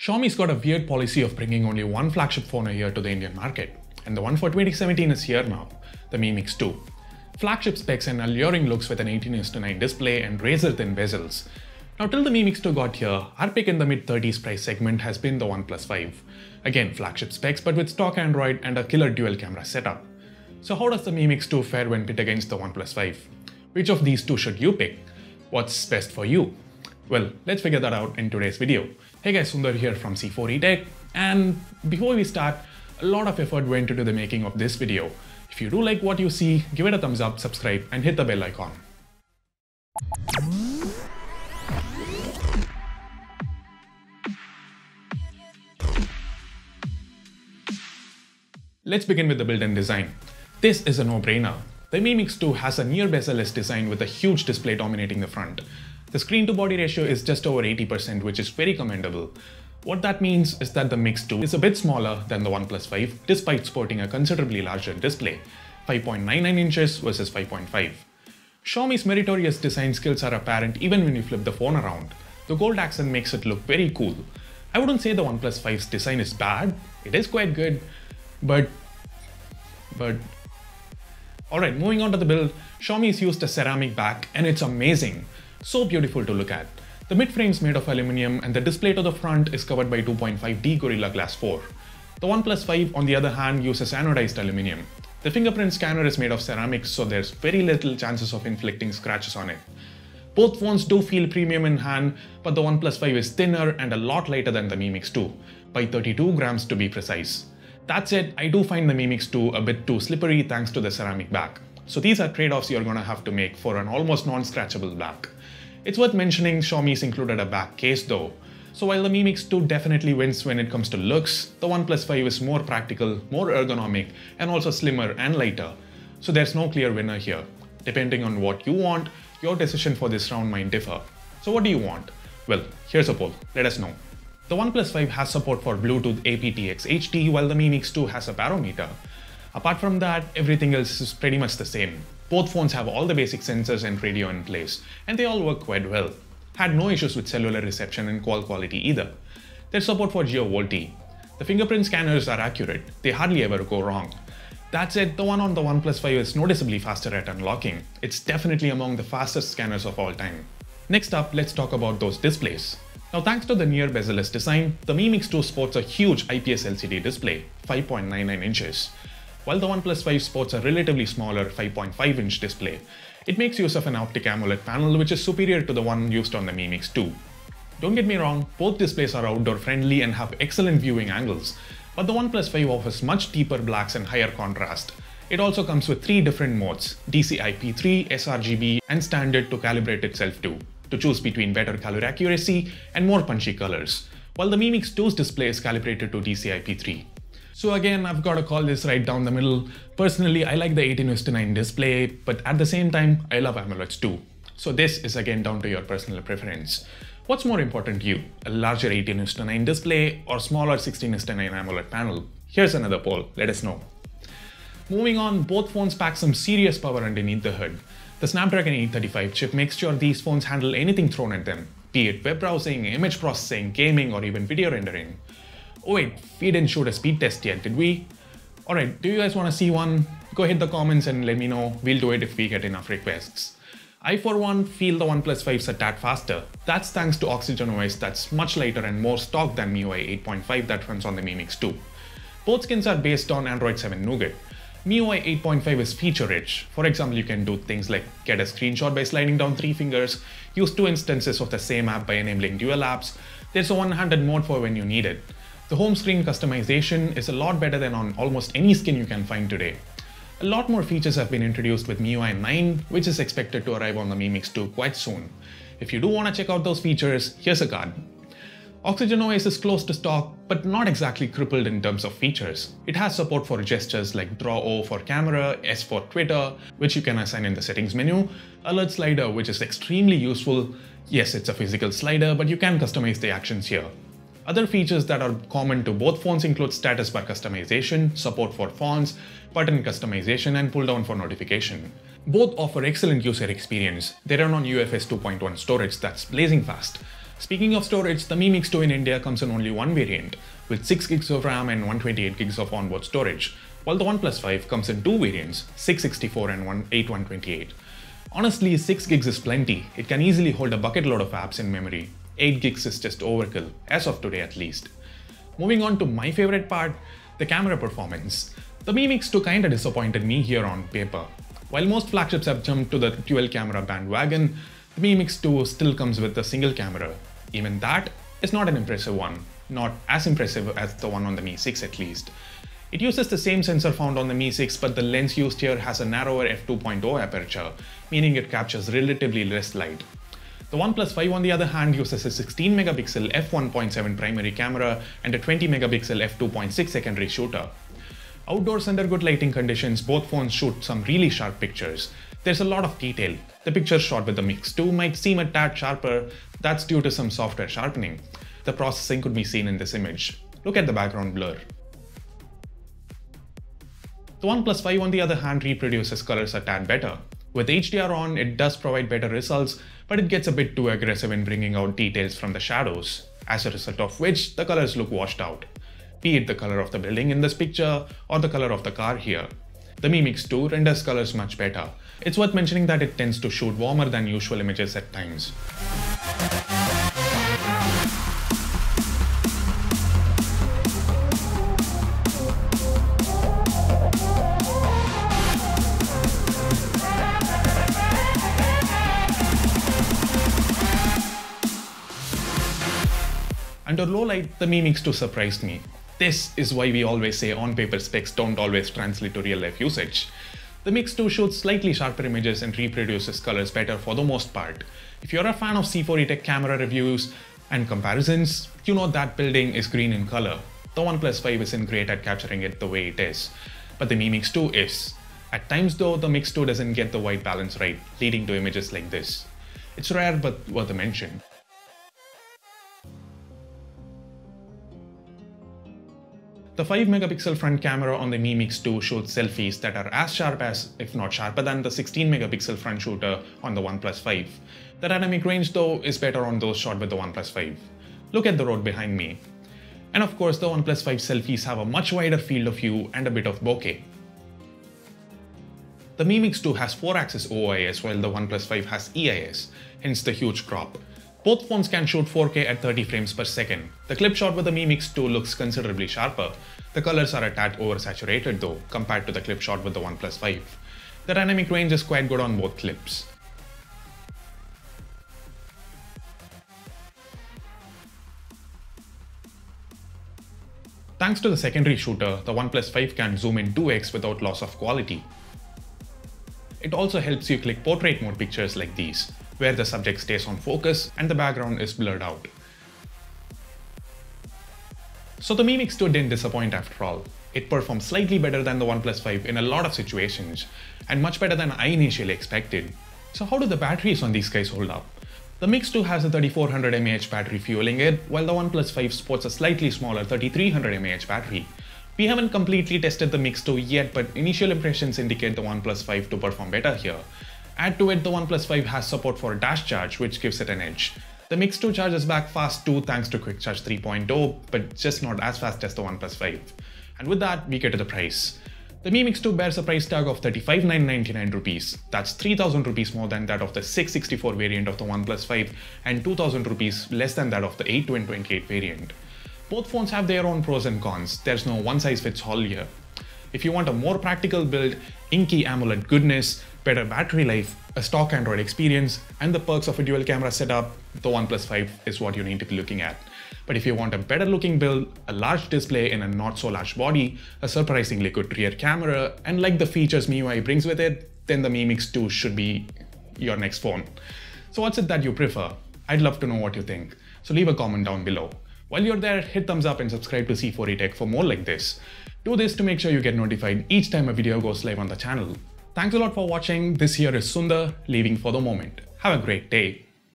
Xiaomi's got a weird policy of bringing only one flagship phone a year to the Indian market, and the one for 2017 is here now, the Mi Mix 2. Flagship specs and alluring looks with an 18:9 display and razor-thin bezels. Now till the Mi Mix 2 got here, our pick in the mid-30s price segment has been the OnePlus 5. Again, flagship specs but with stock Android and a killer dual camera setup. So how does the Mi Mix 2 fare when pit against the OnePlus 5? Which of these two should you pick? What's best for you? Well, let's figure that out in today's video. Hey guys, Sundar here from C4E Tech, and before we start, a lot of effort went into the making of this video. If you do like what you see, give it a thumbs up, subscribe and hit the bell icon. Let's begin with the build and design. This is a no-brainer. The Mi Mix 2 has a near bezelless design with a huge display dominating the front. The screen-to-body ratio is just over 80%, which is very commendable. What that means is that the Mix 2 is a bit smaller than the OnePlus 5, despite sporting a considerably larger display, 5.99 inches versus 5.5. Xiaomi's meritorious design skills are apparent even when you flip the phone around. The gold accent makes it look very cool. I wouldn't say the OnePlus 5's design is bad, it is quite good, but... Alright, moving on to the build, Xiaomi's used a ceramic back and it's amazing. So beautiful to look at. The mid-frame is made of aluminium and the display to the front is covered by 2.5D Gorilla Glass 4. The OnePlus 5 on the other hand uses anodized aluminium. The fingerprint scanner is made of ceramics, so there's very little chances of inflicting scratches on it. Both phones do feel premium in hand, but the OnePlus 5 is thinner and a lot lighter than the Mi Mix 2, by 32 grams to be precise. That said, I do find the Mi Mix 2 a bit too slippery thanks to the ceramic back. So these are trade-offs you're gonna have to make for an almost non-scratchable back. It's worth mentioning Xiaomi's included a back case though. So while the Mi Mix 2 definitely wins when it comes to looks, the OnePlus 5 is more practical, more ergonomic, and also slimmer and lighter. So there's no clear winner here. Depending on what you want, your decision for this round might differ. So what do you want? Well, here's a poll, let us know. The OnePlus 5 has support for Bluetooth aptX HD while the Mi Mix 2 has a barometer. Apart from that, everything else is pretty much the same. Both phones have all the basic sensors and radio in place, and they all work quite well. Had no issues with cellular reception and call quality either. There's support for Geo-VoLTE. The fingerprint scanners are accurate, they hardly ever go wrong. That said, the one on the OnePlus 5 is noticeably faster at unlocking. It's definitely among the fastest scanners of all time. Next up, let's talk about those displays. Now thanks to the near bezelless design, the Mi Mix 2 sports a huge IPS LCD display, 5.99 inches. While the OnePlus 5 sports a relatively smaller 5.5-inch display, it makes use of an Optic AMOLED panel which is superior to the one used on the Mi Mix 2. Don't get me wrong, both displays are outdoor friendly and have excellent viewing angles, but the OnePlus 5 offers much deeper blacks and higher contrast. It also comes with 3 different modes, DCI-P3, sRGB, and standard to calibrate itself to choose between better color accuracy and more punchy colors, while the Mi Mix 2's display is calibrated to DCI-P3. So again, I've got to call this right down the middle. Personally, I like the 18:9 display, but at the same time, I love AMOLEDs too. So this is again down to your personal preference. What's more important to you, a larger 18:9 display or smaller 16:9 AMOLED panel? Here's another poll, let us know. Moving on, both phones pack some serious power underneath the hood. The Snapdragon 835 chip makes sure these phones handle anything thrown at them, be it web browsing, image processing, gaming, or even video rendering. Oh wait, we didn't shoot a speed test yet, did we? Alright, do you guys want to see one? Go hit the comments and let me know, we'll do it if we get enough requests. I for one feel the OnePlus 5's a tad faster. That's thanks to Oxygen OS that's much lighter and more stock than MIUI 8.5 that runs on the Mi Mix 2. Both skins are based on Android 7 Nougat. MIUI 8.5 is feature-rich. For example, you can do things like get a screenshot by sliding down 3 fingers, use 2 instances of the same app by enabling dual apps, there's a one-handed mode for when you need it. The home screen customization is a lot better than on almost any skin you can find today. A lot more features have been introduced with MIUI 9, which is expected to arrive on the Mi Mix 2 quite soon. If you do want to check out those features, here's a card. Oxygen OS is close to stock, but not exactly crippled in terms of features. It has support for gestures like Draw O for camera, S for Twitter, which you can assign in the settings menu, Alert Slider, which is extremely useful. Yes, it's a physical slider, but you can customize the actions here. Other features that are common to both phones include status bar customization, support for fonts, button customization, and pull down for notification. Both offer excellent user experience. They run on UFS 2.1 storage that's blazing fast. Speaking of storage, the Mi Mix 2 in India comes in only one variant, with 6 gigs of RAM and 128 gigs of onboard storage, while the OnePlus 5 comes in two variants, 664 and 128. Honestly, 6 gigs is plenty. It can easily hold a bucket load of apps in memory. 8 gigs is just overkill, as of today at least. Moving on to my favorite part, the camera performance. The Mi Mix 2 kinda disappointed me here on paper. While most flagships have jumped to the dual camera bandwagon, the Mi Mix 2 still comes with a single camera. Even that is not an impressive one, not as impressive as the one on the Mi 6 at least. It uses the same sensor found on the Mi 6, but the lens used here has a narrower f2.0 aperture, meaning it captures relatively less light. The OnePlus 5 on the other hand uses a 16 megapixel f1.7 primary camera and a 20 megapixel f2.6 secondary shooter. Outdoors under good lighting conditions, both phones shoot some really sharp pictures. There's a lot of detail. The pictures shot with the Mix 2 might seem a tad sharper. That's due to some software sharpening. The processing could be seen in this image. Look at the background blur. The OnePlus 5 on the other hand reproduces colors a tad better. With HDR on, it does provide better results, but it gets a bit too aggressive in bringing out details from the shadows, as a result of which the colors look washed out. Be it the color of the building in this picture or the color of the car here. The Mi Mix 2 renders colors much better. It's worth mentioning that it tends to shoot warmer than usual images at times. Under low light, the Mi Mix 2 surprised me. This is why we always say on-paper specs don't always translate to real-life usage. The Mix 2 shoots slightly sharper images and reproduces colors better for the most part. If you're a fan of C4E Tech camera reviews and comparisons, you know that building is green in color. The OnePlus 5 isn't great at capturing it the way it is, but the Mi Mix 2 is. At times though, the Mix 2 doesn't get the white balance right, leading to images like this. It's rare but worth a mention. The 5 megapixel front camera on the Mi Mix 2 shoots selfies that are as sharp as, if not sharper than, the 16 megapixel front shooter on the OnePlus 5. The dynamic range though is better on those shot with the OnePlus 5. Look at the road behind me. And of course the OnePlus 5 selfies have a much wider field of view and a bit of bokeh. The Mi Mix 2 has 4-axis OIS while the OnePlus 5 has EIS, hence the huge crop. Both phones can shoot 4K at 30 frames per second. The clip shot with the Mi Mix 2 looks considerably sharper. The colors are a tad oversaturated though, compared to the clip shot with the OnePlus 5. The dynamic range is quite good on both clips. Thanks to the secondary shooter, the OnePlus 5 can zoom in 2x without loss of quality. It also helps you click portrait mode pictures like these, where the subject stays on focus and the background is blurred out. So the Mi Mix 2 didn't disappoint after all. It performed slightly better than the OnePlus 5 in a lot of situations, and much better than I initially expected. So how do the batteries on these guys hold up? The Mix 2 has a 3400 mAh battery fueling it, while the OnePlus 5 sports a slightly smaller 3300 mAh battery. We haven't completely tested the Mix 2 yet, but initial impressions indicate the OnePlus 5 to perform better here. Add to it, the OnePlus 5 has support for dash charge, which gives it an edge. The Mix 2 charges back fast too thanks to Quick Charge 3.0, but just not as fast as the OnePlus 5. And with that, we get to the price. The Mi Mix 2 bears a price tag of 35,999 rupees. That's 3,000 rupees more than that of the 664 variant of the OnePlus 5 and 2,000 rupees less than that of the 828 variant. Both phones have their own pros and cons. There's no one-size-fits-all here. If you want a more practical build, inky AMOLED goodness, better battery life, a stock Android experience, and the perks of a dual camera setup, the OnePlus 5 is what you need to be looking at. But if you want a better looking build, a large display in a not so large body, a surprisingly good rear camera, and like the features MIUI brings with it, then the Mi Mix 2 should be your next phone. So what's it that you prefer? I'd love to know what you think. So leave a comment down below. While you're there, hit thumbs up and subscribe to C4E Tech for more like this. Do this to make sure you get notified each time a video goes live on the channel. Thanks a lot for watching. This here is Sundar, leaving for the moment. Have a great day.